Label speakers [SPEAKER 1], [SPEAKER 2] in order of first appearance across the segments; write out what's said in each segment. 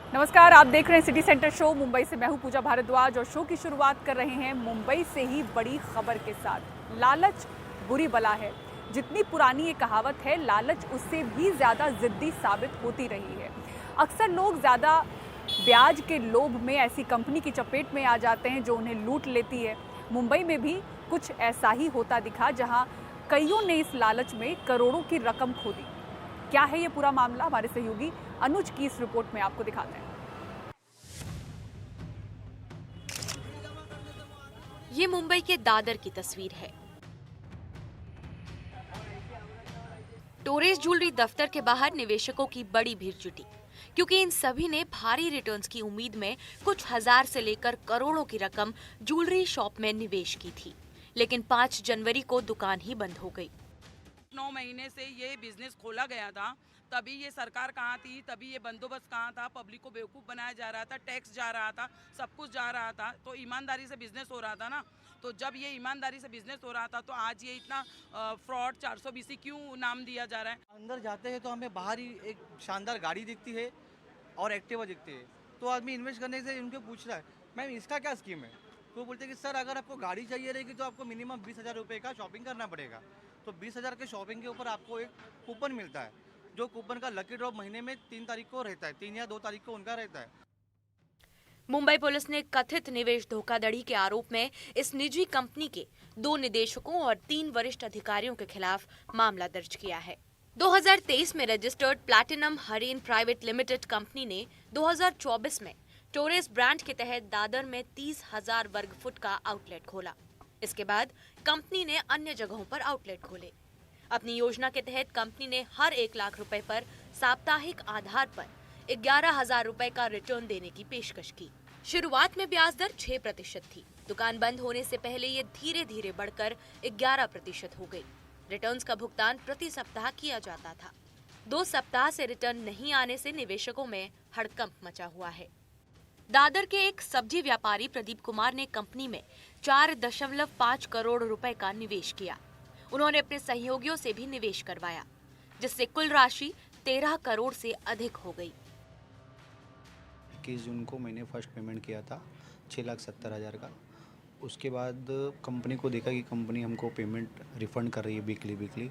[SPEAKER 1] नमस्कार, आप देख रहे हैं सिटी सेंटर शो। मुंबई से मैं हूं पूजा भारद्वाज और शो की शुरुआत कर रहे हैं मुंबई से ही बड़ी खबर के साथ। लालच बुरी बला है। जितनी पुरानी ये कहावत है, लालच उससे भी ज़्यादा जिद्दी साबित होती रही है। अक्सर लोग ज़्यादा ब्याज के लोभ में ऐसी कंपनी की चपेट में आ जाते हैं जो उन्हें लूट लेती है। मुंबई में भी कुछ ऐसा ही होता दिखा, जहां कईयों ने इस लालच में करोड़ों की रकम खो दी। क्या है ये पूरा मामला, हमारे सहयोगी अनुज की इस रिपोर्ट में आपको दिखाते हैं।
[SPEAKER 2] ये मुंबई के दादर की तस्वीर है। टोरेस ज्वेलरी दफ्तर के बाहर निवेशकों की बड़ी भीड़ जुटी, क्योंकि इन सभी ने भारी रिटर्न्स की उम्मीद में कुछ हजार से लेकर करोड़ों की रकम ज्वेलरी शॉप में निवेश की थी। लेकिन 5 जनवरी को दुकान ही बंद हो गई।
[SPEAKER 3] 9 महीने से ये बिजनेस खोला गया था, तभी ये सरकार कहाँ थी, तभी ये बंदोबस्त कहाँ था, पब्लिक को बेवकूफ़ बनाया जा रहा था, टैक्स जा रहा था, सब कुछ जा रहा था, तो ईमानदारी से बिजनेस हो रहा था ना। तो जब ये ईमानदारी से बिजनेस हो रहा था तो आज ये इतना फ्रॉड 420 क्यों नाम दिया जा रहा है।
[SPEAKER 4] अंदर जाते हैं तो हमें बाहर ही एक शानदार गाड़ी दिखती है और एक्टिवा दिखती है, तो आदमी इन्वेस्ट करने से उनके पूछ रहा है मैम इसका क्या स्कीम है। तो वो बोलते हैं कि सर अगर आपको गाड़ी चाहिए रहेगी तो आपको मिनिमम 20,000 रुपये का शॉपिंग करना पड़ेगा। तो 20,000 के शॉपिंग के ऊपर आपको एक कूपन मिलता है, जो कूपन का लकी ड्रॉप महीने में 3 तारीख को रहता है, 3 या 2 तारीख को उनका रहता है।
[SPEAKER 2] मुंबई पुलिस ने कथित निवेश धोखाधड़ी के आरोप में इस निजी कंपनी के 2 निदेशकों और 3 वरिष्ठ अधिकारियों के खिलाफ मामला दर्ज किया है। 2023 में रजिस्टर्ड प्लैटिनम हरीन प्राइवेट लिमिटेड कंपनी ने 2024 में टोरेस ब्रांड के तहत दादर में 30,000 वर्ग फुट का आउटलेट खोला। इसके बाद कंपनी ने अन्य जगहों पर आउटलेट खोले। अपनी योजना के तहत कंपनी ने हर 1 लाख रुपए पर साप्ताहिक आधार पर 11,000 रुपए का रिटर्न देने की पेशकश की। शुरुआत में ब्याज दर 6% थी। दुकान बंद होने से पहले ये धीरे धीरे बढ़कर 11% हो गई। रिटर्न्स का भुगतान प्रति सप्ताह किया जाता था। 2 सप्ताह से रिटर्न नहीं आने से निवेशकों में हड़कंप मचा हुआ है। दादर के एक सब्जी व्यापारी प्रदीप कुमार ने कंपनी में 4.5 करोड़ रुपए का निवेश किया। उन्होंने अपने सहयोगियों से भी निवेश करवाया, जिससे कुल राशि 13 करोड़ से अधिक हो गई।
[SPEAKER 5] 21 जून को मैंने फर्स्ट पेमेंट किया था 6,70,000 का। उसके बाद कंपनी को देखा कि कंपनी हमको पेमेंट रिफ़ंड कर रही है वीकली,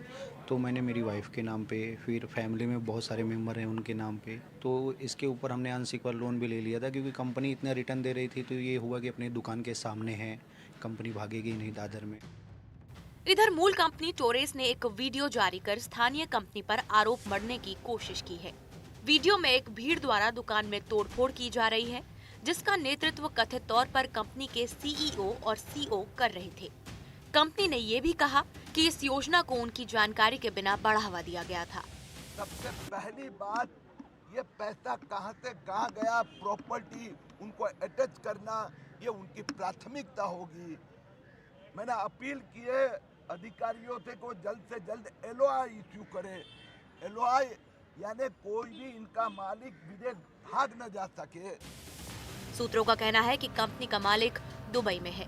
[SPEAKER 5] तो मैंने मेरी वाइफ के नाम पे, फिर फैमिली में बहुत सारे मेंबर हैं उनके नाम पे, तो इसके ऊपर हमने अनसिक्योर्ड लोन भी ले लिया था, क्योंकि कंपनी इतना रिटर्न दे रही थी। तो ये हुआ कि अपनी दुकान के सामने है, कंपनी भागेगी नहीं दादर में।
[SPEAKER 2] इधर मूल कंपनी टोरेस ने एक वीडियो जारी कर स्थानीय कंपनी पर आरोप मढ़ने की कोशिश की है। वीडियो में एक भीड़ द्वारा दुकान में तोड़फोड़ की जा रही है, जिसका नेतृत्व कथित तौर पर कंपनी के सीईओ और सीओ कर रहे थे। कंपनी ने ये भी कहा कि इस योजना को उनकी जानकारी के बिना बढ़ावा दिया गया था।
[SPEAKER 6] सबसे पहली बात, ये पैसा कहां से कहां गया, प्रॉपर्टी उनको अटैच करना, ये उनकी प्राथमिकता होगी। मैंने अपील की है अधिकारियों से को जल्द से जल्द एलओआई इश्यू करे। एलओआई यानी कोई भी इनका मालिक विदेश भाग न जा सके।
[SPEAKER 2] सूत्रों का कहना है कि कंपनी का मालिक दुबई में है।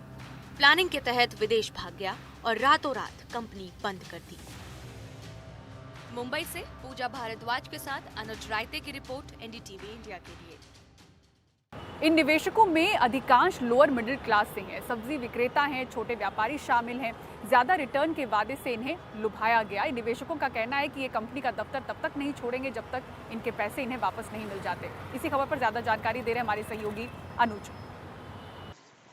[SPEAKER 2] प्लानिंग के तहत विदेश भाग गया और रातों रात कंपनी बंद कर दी। मुंबई से पूजा भारद्वाज के साथ अनुज रायते की रिपोर्ट, एनडीटीवी इंडिया के लिए।
[SPEAKER 1] इन निवेशकों में अधिकांश लोअर मिडिल क्लास से हैं। सब्जी विक्रेता हैं, छोटे व्यापारी शामिल हैं। ज़्यादा रिटर्न के वादे से इन्हें लुभाया गया। इन निवेशकों का कहना है कि ये कंपनी का दफ्तर तब तक नहीं छोड़ेंगे जब तक इनके पैसे इन्हें वापस नहीं मिल जाते। इसी खबर पर ज़्यादा जानकारी दे रहे हैं हमारे सहयोगी अनुज।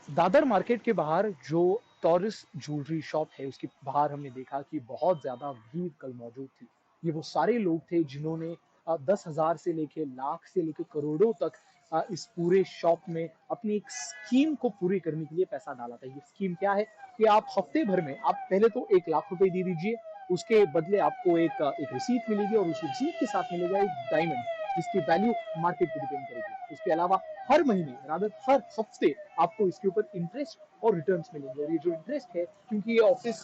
[SPEAKER 7] दादर मार्केट के बाहर जो टॉरिस ज्वेलरी शॉप है, उसके बाहर हमने देखा कि बहुत ज्यादा भीड़ कल मौजूद थी। ये वो सारे लोग थे जिन्होंने 10,000 से लेके लाख से लेके करोड़ों तक इस पूरे शॉप में अपनी एक स्कीम को पूरी करने के लिए पैसा डाला था। ये स्कीम क्या है कि आप हफ्ते भर में आप पहले तो 1 लाख रुपए दे दीजिए, उसके बदले आपको एक रिसीट मिलेगी और उस रिसीट के साथ मिलेगा एक डायमंड, जिसकी वैल्यू मार्केट पे डिपेंड करेगी। उसके अलावा हर महीने रादर हर हफ्ते आपको इसके ऊपर इंटरेस्ट और रिटर्न्स मिलेंगे। और ये जो इंटरेस्ट है, क्योंकि ये ऑफिस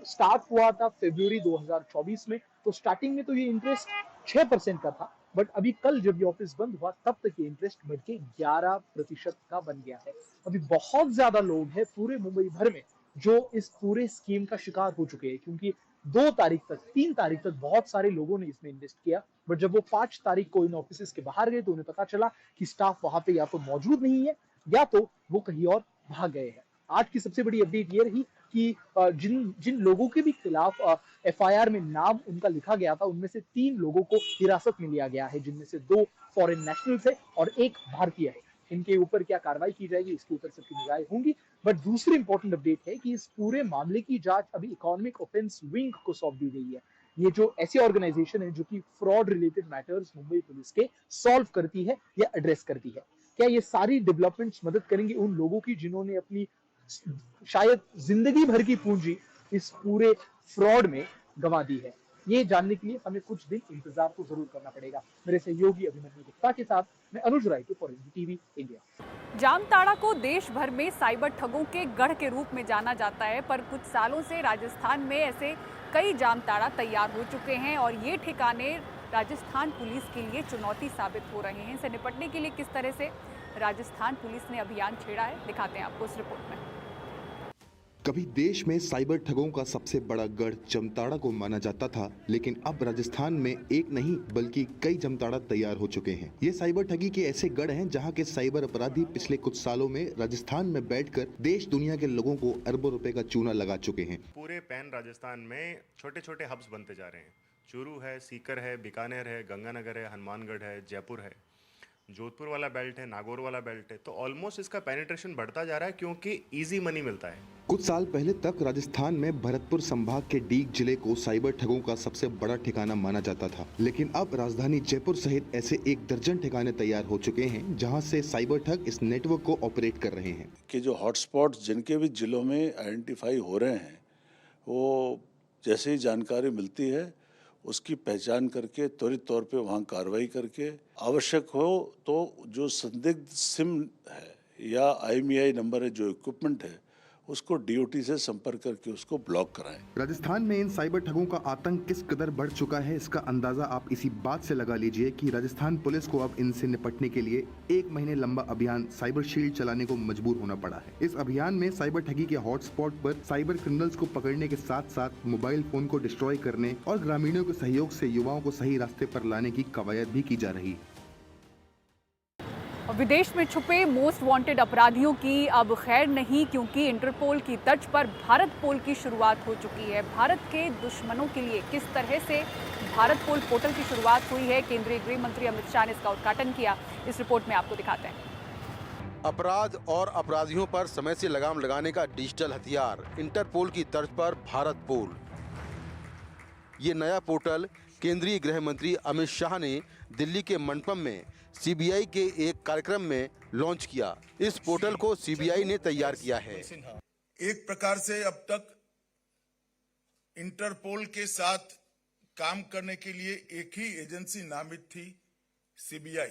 [SPEAKER 7] स्टार्ट हुआ था फरवरी 2024 में, तो स्टार्टिंग में तो ये इंटरेस्ट 6% का था, बट अभी कल जब ये ऑफिस बंद हुआ तब तक ये इंटरेस्ट बढ़ के 11% का बन गया है। अभी बहुत ज्यादा लोग हैं पूरे मुंबई भर में जो इस पूरे स्कीम का शिकार हो चुके हैं, क्योंकि 2 तारीख तक 3 तारीख तक बहुत सारे लोगों ने इसमें इन्वेस्ट किया, बट जब वो 5 तारीख को इन ऑफिसेस के बाहर गए तो उन्हें पता चला कि स्टाफ वहां पे या तो मौजूद नहीं है या तो वो कहीं और भाग गए हैं। आज की सबसे बड़ी अपडेट ये रही कि जिन लोगों के भी खिलाफ एफआईआर में नाम उनका लिखा गया था, उनमें से 3 लोगों को हिरासत में लिया गया है, जिनमें से 2 फॉरेन नेशनल्स है और 1 भारतीय है। इनके ऊपर क्या कार्रवाई की जाएगी, इसके ऊपर सबकी निगाहें होंगी। बट दूसरी इंपॉर्टेंट अपडेट है कि इस पूरे मामले की जांच अभी इकोनॉमिक ऑफेंस विंग को सौंप दी गई है। ये जो ऐसी ऑर्गेनाइजेशन है जो कि fraud related matters Mumbai police के सॉल्व करती है या एड्रेस करती है। क्या ये सारी डेवलपमेंट्स मदद करेंगे उन लोगों की जिन्होंने अपनी शायद जिंदगी भर की पूंजी इस पूरे फ्रॉड में गंवा दी है? ये जानने के लिए हमें कुछ दिन इंतजार तो जरूर करना पड़ेगा। मेरे सहयोगी अभिमन्यु गुप्ता के साथ मैं अनुज राय फॉर टीवी इंडिया।
[SPEAKER 1] जामताड़ा को देश भर में साइबर ठगों के गढ़ के रूप में जाना जाता है, पर कुछ सालों से राजस्थान में ऐसे कई जामताड़ा तैयार हो चुके हैं और ये ठिकाने राजस्थान पुलिस के लिए चुनौती साबित हो रहे हैं। इनसे निपटने के लिए किस तरह से राजस्थान पुलिस ने अभियान छेड़ा है, दिखाते हैं आपको इस रिपोर्ट में।
[SPEAKER 8] कभी देश में साइबर ठगों का सबसे बड़ा गढ़ जामताड़ा को माना जाता था, लेकिन अब राजस्थान में एक नहीं बल्कि कई जामताड़ा तैयार हो चुके हैं। ये साइबर ठगी के ऐसे गढ़ हैं जहां के साइबर अपराधी पिछले कुछ सालों में राजस्थान में बैठकर देश दुनिया के लोगों को अरबों रुपए का चूना लगा चुके हैं।
[SPEAKER 9] पूरे पैन राजस्थान में छोटे छोटे हब्स बनते जा रहे हैं। चूरू है, सीकर है, बीकानेर है, गंगानगर है, हनुमानगढ़ है, जयपुर है, जोधपुर वाला बेल्ट है, नागौर वाला बेल्ट है। तो ऑलमोस्ट इसका पेनिट्रेशन बढ़ता जा रहा है क्योंकि इजी मनी मिलता है।
[SPEAKER 8] कुछ साल पहले तक राजस्थान में भरतपुर संभाग के डीग जिले को साइबर ठगों का सबसे बड़ा ठिकाना माना जाता था, लेकिन अब राजधानी जयपुर सहित ऐसे 1 दर्जन ठिकाने तैयार हो चुके हैं जहां से साइबर ठग इस नेटवर्क को ऑपरेट कर रहे हैं।
[SPEAKER 10] कि जो हॉटस्पॉट जिनके भी जिलों में आइडेंटिफाई हो रहे हैं, वो जैसे ही जानकारी मिलती है उसकी पहचान करके त्वरित तौर पे वहाँ कार्रवाई करके आवश्यक हो तो जो संदिग्ध सिम है या IMEI नंबर है, जो इक्विपमेंट है, उसको DOT से संपर्क करके उसको ब्लॉक कराएं।
[SPEAKER 8] राजस्थान में इन साइबर ठगों का आतंक किस कदर बढ़ चुका है, इसका अंदाजा आप इसी बात से लगा लीजिए कि राजस्थान पुलिस को अब इनसे निपटने के लिए 1 महीने लंबा अभियान साइबर शील्ड चलाने को मजबूर होना पड़ा है। इस अभियान में साइबर ठगी के हॉटस्पॉट पर साइबर क्रिमिनल्स को पकड़ने के साथ साथ मोबाइल फोन को डिस्ट्रॉय करने और ग्रामीणों के सहयोग से युवाओं को सही रास्ते पर लाने की कवायद भी की जा रही है।
[SPEAKER 1] विदेश में छुपे मोस्ट वांटेड अपराधियों की अब खैर नहीं, क्योंकि इंटरपोल की तर्ज पर भारत पोल की शुरुआत हो चुकी है। भारत के दुश्मनों के लिए किस तरह से भारत पोल पोर्टल की शुरुआत हुई है, केंद्रीय गृह मंत्री अमित शाह ने इसका उद्घाटन किया। इस रिपोर्ट में आपको दिखाते हैं।
[SPEAKER 11] अपराध और अपराधियों पर समय से लगाम लगाने का डिजिटल हथियार, इंटरपोल की तर्ज पर भारत पोल। ये नया पोर्टल केंद्रीय गृह मंत्री अमित शाह ने दिल्ली के मंडपम में CBI के एक कार्यक्रम में लॉन्च किया। इस पोर्टल को CBI ने तैयार किया है।
[SPEAKER 6] एक प्रकार से अब तक इंटरपोल के साथ काम करने के लिए एक ही एजेंसी नामित थी, CBI,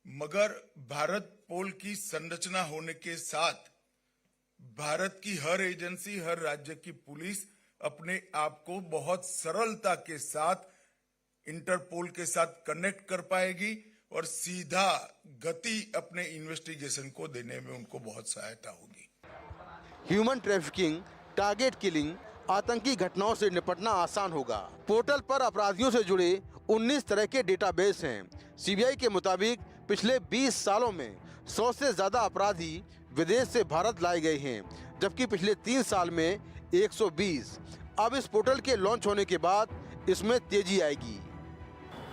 [SPEAKER 6] मगर भारत पोल की संरचना होने के साथ भारत की हर एजेंसी, हर राज्य की पुलिस अपने आप को बहुत सरलता के साथ इंटरपोल के साथ कनेक्ट कर पाएगी और सीधा गति अपने इन्वेस्टिगेशन को देने में उनको बहुत सहायता होगी।
[SPEAKER 11] ह्यूमन ट्रैफिकिंग, टारगेट किलिंग, आतंकी घटनाओं से निपटना आसान होगा। पोर्टल पर अपराधियों से जुड़े 19 तरह के डेटाबेस हैं। CBI के मुताबिक पिछले 20 सालों में 100 से ज्यादा अपराधी विदेश से भारत लाए गए हैं, जबकि पिछले 3 साल में 120। अब इस पोर्टल के लॉन्च होने के बाद इसमें तेजी आएगी।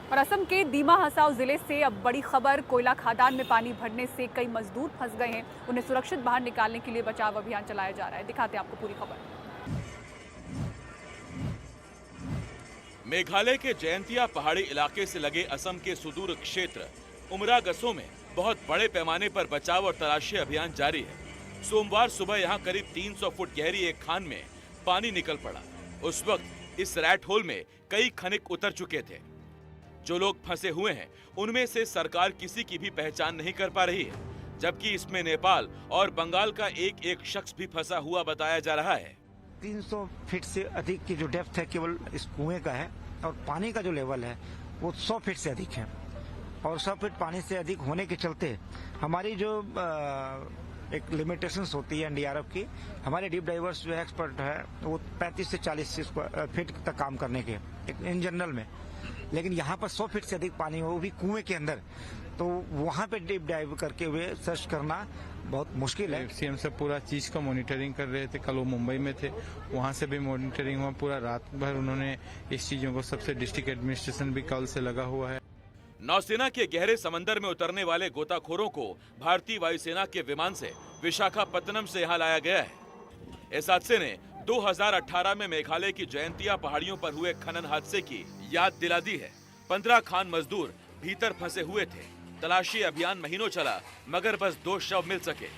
[SPEAKER 1] और असम के दीमा हसाओ जिले से अब बड़ी खबर, कोयला खादान में पानी भरने से कई मजदूर फंस गए हैं। उन्हें सुरक्षित बाहर निकालने के लिए बचाव अभियान चलाया जा रहा है। दिखाते हैं आपको पूरी खबर।
[SPEAKER 12] मेघालय के जयंतिया पहाड़ी इलाके से लगे असम के सुदूर क्षेत्र उमरागसो में बहुत बड़े पैमाने पर बचाव और तलाशी अभियान जारी है। सोमवार सुबह यहाँ करीब 300 फुट गहरी एक खान में पानी निकल पड़ा। उस वक्त इस रैट होल में कई खनिक उतर चुके थे। जो लोग फंसे हुए हैं उनमें से सरकार किसी की भी पहचान नहीं कर पा रही है, जबकि इसमें नेपाल और बंगाल का एक शख्स भी फंसा हुआ बताया जा रहा है।
[SPEAKER 13] 300 फीट से अधिक की जो डेप्थ है केवल इस कुएं का है, और पानी का जो लेवल है वो 100 फीट से अधिक है। और 100 फीट पानी से अधिक होने के चलते हमारी जो एक लिमिटेशंस होती है एनडीआरएफ की। हमारे डीप डाइवर्स जो एक्सपर्ट है वो 35 से 40 फीट तक काम करने के इन जनरल में, लेकिन यहाँ पर 100 फीट से अधिक पानी हो, वो भी कुएं के अंदर, तो वहाँ पे डीप डाइव करके हुए सर्च करना बहुत मुश्किल है।
[SPEAKER 14] सीएम से पूरा चीज का मॉनिटरिंग कर रहे थे, कल वो मुंबई में थे, वहाँ से भी मॉनिटरिंग हुआ, पूरा रात भर उन्होंने इस चीजों को, सबसे डिस्ट्रिक्ट एडमिनिस्ट्रेशन भी कल से लगा हुआ है।
[SPEAKER 12] नौसेना के गहरे समंदर में उतरने वाले गोताखोरों को भारतीय वायुसेना के विमान से विशाखापत्तनम से यहाँ लाया गया है। इस हादसे ने 2018 में मेघालय की जयंतिया पहाड़ियों पर हुए खनन हादसे की याद दिला दी है। 15 खान मजदूर भीतर फंसे हुए थे। तलाशी अभियान महीनों चला मगर बस 2 शव मिल सके।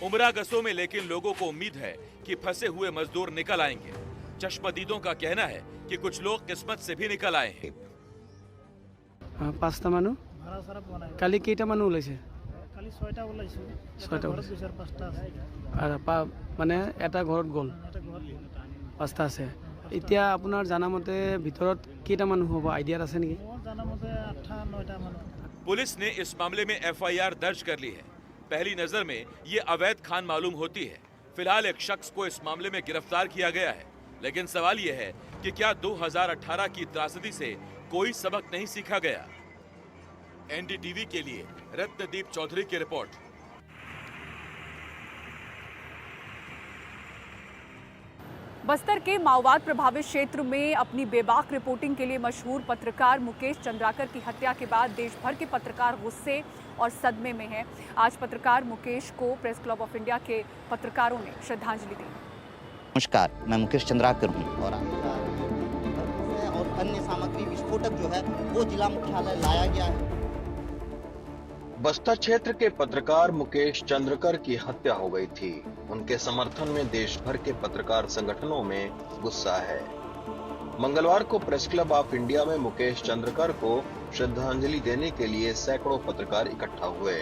[SPEAKER 12] उमरा गसों में लेकिन लोगों को उम्मीद है कि फंसे हुए मजदूर निकल आएंगे। चश्मदीदों का कहना है कि कुछ लोग किस्मत से भी निकल आए हैं।
[SPEAKER 15] 5টা মানুহ কালি কেইটা মানুহ ওলাইছে?
[SPEAKER 16] কালি 6টা ওলাইছো।
[SPEAKER 15] 6টা
[SPEAKER 16] ওলাইছে, 4-5টা আছে।
[SPEAKER 15] আৰু মানে এটা ঘৰত গ'ল, 5টা আছে। এতিয়া আপোনাৰ জানামতে ভিতৰত কেইটা মানুহ হ'ব, আইডিয়া আছে নেকি?
[SPEAKER 16] জানামতে 8-9টা মানুহ।
[SPEAKER 12] पुलिस ने इस मामले में एफआईआर दर्ज कर ली है। पहली नजर में ये अवैध खान मालूम होती है। फिलहाल एक शख्स को इस मामले में गिरफ्तार किया गया है, लेकिन सवाल ये है कि क्या 2018 की त्रासदी से कोई सबक नहीं सीखा गया। एनडीटीवी के लिए रत्नदीप चौधरी की रिपोर्ट।
[SPEAKER 1] बस्तर के माओवाद प्रभावित क्षेत्र में अपनी बेबाक रिपोर्टिंग के लिए मशहूर पत्रकार मुकेश चंद्राकर की हत्या के बाद देश भर के पत्रकार गुस्से और सदमे में हैं। आज पत्रकार मुकेश को प्रेस क्लब ऑफ इंडिया के पत्रकारों ने श्रद्धांजलि दी।
[SPEAKER 17] नमस्कार, मैं मुकेश चंद्राकर हूँ और अन्य सामग्री विस्फोटक जो है वो जिला मुख्यालय लाया गया है।
[SPEAKER 11] बस्तर क्षेत्र के पत्रकार मुकेश चंद्रकर की हत्या हो गई थी। उनके समर्थन में देश भर के पत्रकार संगठनों में गुस्सा है। मंगलवार को प्रेस क्लब ऑफ इंडिया में मुकेश चंद्रकर को श्रद्धांजलि देने के लिए सैकड़ों पत्रकार इकट्ठा हुए।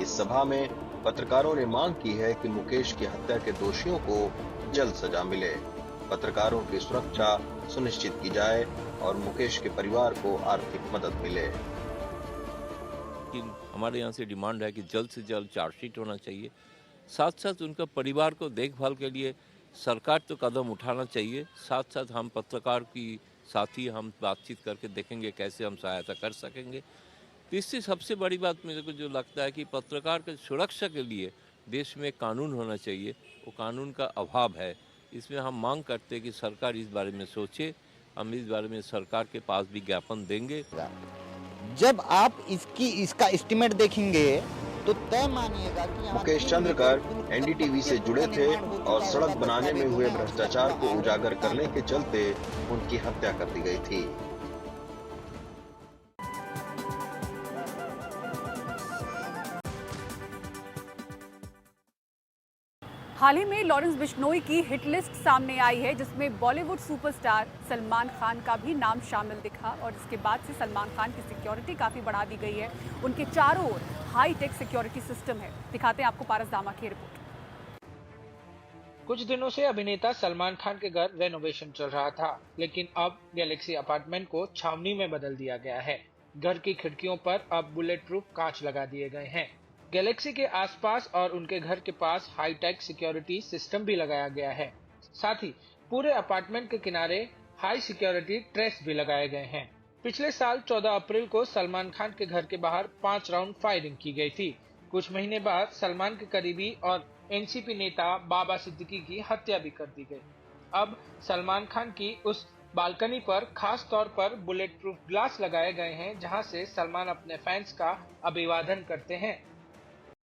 [SPEAKER 11] इस सभा में पत्रकारों ने मांग की है कि मुकेश की हत्या के दोषियों को जल्द सजा मिले, पत्रकारों की सुरक्षा सुनिश्चित की जाए और मुकेश के परिवार को आर्थिक मदद मिले।
[SPEAKER 18] हमारे यहाँ से डिमांड है कि जल्द से जल्द चार्जशीट होना चाहिए, साथ साथ उनका परिवार को देखभाल के लिए सरकार तो कदम उठाना चाहिए। साथ साथ हम पत्रकार की साथ ही हम बातचीत करके देखेंगे कैसे हम सहायता कर सकेंगे। तो इससे सबसे बड़ी बात मेरे को जो लगता है कि पत्रकार की सुरक्षा के लिए देश में कानून होना चाहिए, वो कानून का अभाव है। इसमें हम मांग करते हैं कि सरकार इस बारे में सोचे। हम इस बारे में सरकार के पास भी ज्ञापन देंगे।
[SPEAKER 17] जब आप इसका एस्टिमेट देखेंगे तो तय मानिएगा कि
[SPEAKER 11] मुकेश चंद्रकर एनडीटीवी से जुड़े थे और सड़क बनाने में हुए भ्रष्टाचार को उजागर करने के चलते उनकी हत्या कर दी गई थी।
[SPEAKER 1] हाल ही में लॉरेंस बिश्नोई की हिट लिस्ट सामने आई है, जिसमें बॉलीवुड सुपरस्टार सलमान खान का भी नाम शामिल दिखा और इसके बाद से सलमान खान की सिक्योरिटी काफ़ी बढ़ा दी गई है। उनके चारों ओर हाई टेक सिक्योरिटी सिस्टम है। दिखाते हैं आपको पारस दामा की रिपोर्ट।
[SPEAKER 7] कुछ दिनों से अभिनेता सलमान खान के घर रेनोवेशन चल रहा था, लेकिन अब गैलेक्सी अपार्टमेंट को छावनी में बदल दिया गया है। घर की खिड़कियों पर अब बुलेट प्रूफ कांच लगा दिए गए हैं। गैलेक्सी के आसपास और उनके घर के पास हाईटेक सिक्योरिटी सिस्टम भी लगाया गया है। साथ ही पूरे अपार्टमेंट के किनारे हाई सिक्योरिटी ट्रेस भी लगाए गए हैं। पिछले साल 14 अप्रैल को सलमान खान के घर के बाहर 5 राउंड फायरिंग की गई थी। कुछ महीने बाद सलमान के करीबी और एनसीपी नेता बाबा सिद्दीकी की हत्या भी कर दी गई। अब सलमान खान की उस बालकनी पर खास तौर पर बुलेट प्रूफ ग्लास लगाए गए हैं, जहां से सलमान अपने फैंस का अभिवादन करते हैं।